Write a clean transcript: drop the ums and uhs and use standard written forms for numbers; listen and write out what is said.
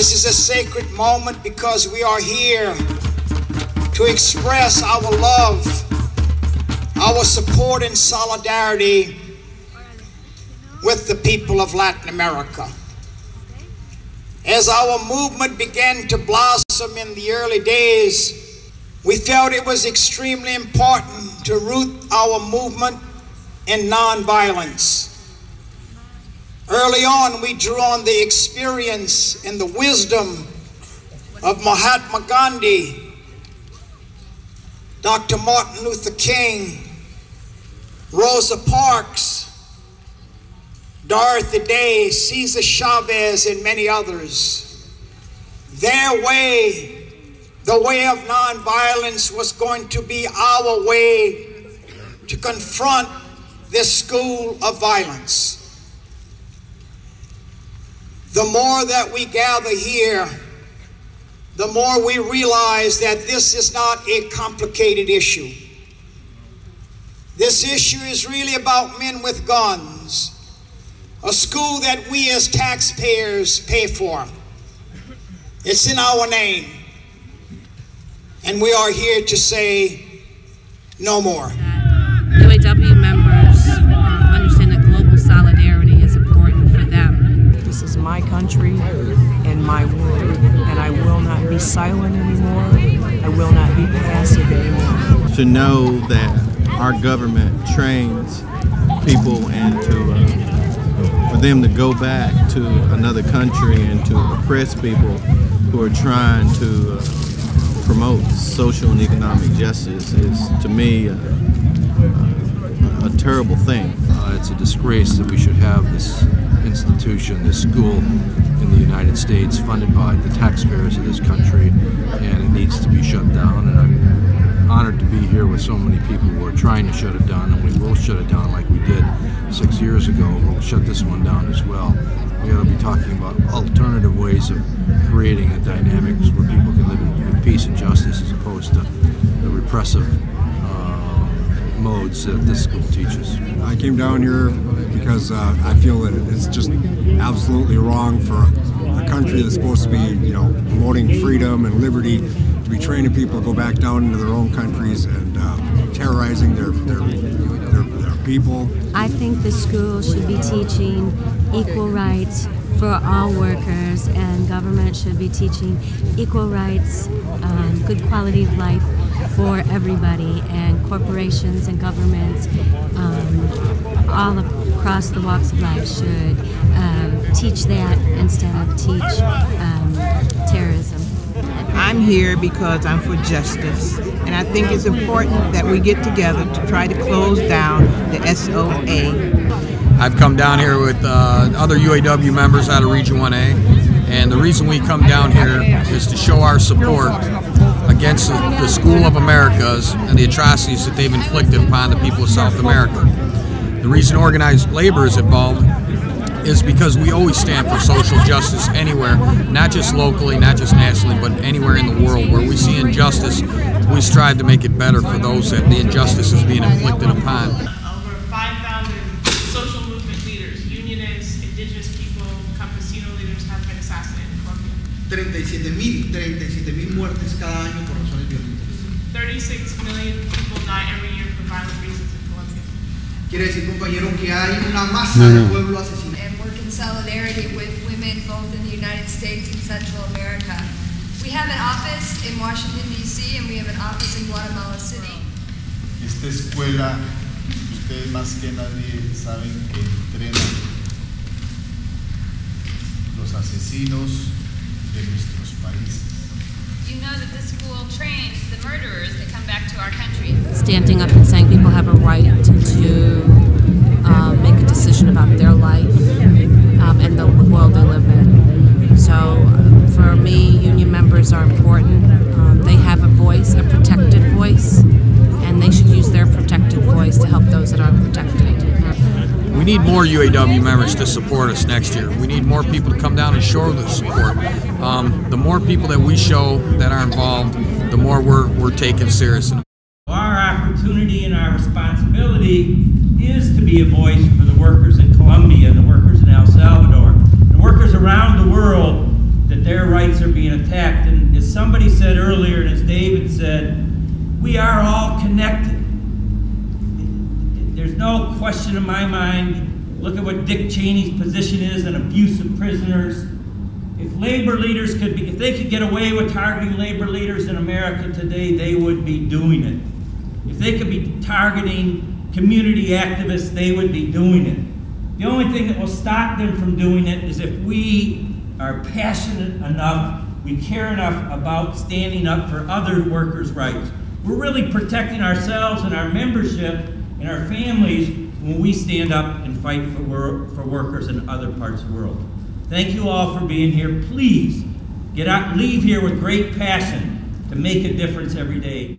This is a sacred moment because we are here to express our love, our support and solidarity with the people of Latin America. As our movement began to blossom in the early days, we felt it was extremely important to root our movement in nonviolence. Early on, we drew on the experience and the wisdom of Mahatma Gandhi, Dr. Martin Luther King, Rosa Parks, Dorothy Day, Cesar Chavez, and many others. Their way, the way of nonviolence, was going to be our way to confront this school of violence. The more that we gather here, the more we realize that this is not a complicated issue. This issue is really about men with guns, a school that we as taxpayers pay for. It's in our name. And we are here to say no more. UAW members understand that global solidarity is important for them. This is my country and my world, and I will not be silent anymore. I will not be passive anymore. To know that our government trains people and for them to go back to another country and to oppress people who are trying to promote social and economic justice is, to me, a terrible thing. It's a disgrace that we should have this institution, this school in the United States funded by the taxpayers of this country, and it needs to be shut down. And I'm honored to be here with so many people who are trying to shut it down, and we will shut it down like we did 6 years ago. We'll shut this one down as well. We ought to be talking about alternative ways of creating a dynamics where people can live in peace and justice as opposed to the repressive modes that this school teaches. I came down here because I feel that it's just absolutely wrong for a country that's supposed to be, promoting freedom and liberty to be training people to go back down into their own countries and terrorizing their people. I think the school should be teaching equal rights for all workers, and government should be teaching equal rights, good quality of life for everybody, and corporations and governments all across the walks of life should teach that instead of teach terrorism. I'm here because I'm for justice, and I think it's important that we get together to try to close down the SOA. I've come down here with other UAW members out of Region 1A, and the reason we come down here is to show our support against the School of Americas and the atrocities that they've inflicted upon the people of South America. The reason organized labor is involved is because we always stand for social justice anywhere, not just locally, not just nationally, but anywhere in the world. Where we see injustice, we strive to make it better for those that the injustice is being inflicted upon. Over 5,000 social movement leaders, unionists, indigenous people, campesino leaders have been assassinated in Colombia. 37,000 muertes cada año por razones violentas. 36 million people die every year for violent reasons in Colombia. Quiere decir, compañero, que hay una masa de pueblo asesinado. And work in solidarity with women both in the United States and Central America. We have an office in Washington, D.C., and we have an office in Guatemala City. Esta escuela, ustedes más que nadie saben que entrena los asesinos de nuestros países. You know that this school trains the murderers that come back to our country. Standing up and saying people have a right to make a decision about their life and the world they live in. So for me, union members are important. They have a voice, a protected voice, and they should use their protected voice to help those that aren't protected. We need more UAW members to support us next year. We need more people to come down and show the support. The more people that we show that are involved, the more we're taken seriously. Our opportunity and our responsibility is to be a voice for the workers in Colombia, the workers in El Salvador, the workers around the world that that their rights are being attacked. And as somebody said earlier, and as David said, we are all connected. There's no question in my mind. Look at what Dick Cheney's position is on abuse of prisoners. If labor leaders could be, if they could get away with targeting labor leaders in America today, they would be doing it. If they could be targeting community activists, they would be doing it. The only thing that will stop them from doing it is if we are passionate enough, we care enough about standing up for other workers' rights. We're really protecting ourselves and our membership and our families when we stand up and fight for workers in other parts of the world. Thank you all for being here. Please get out, leave here with great passion to make a difference every day.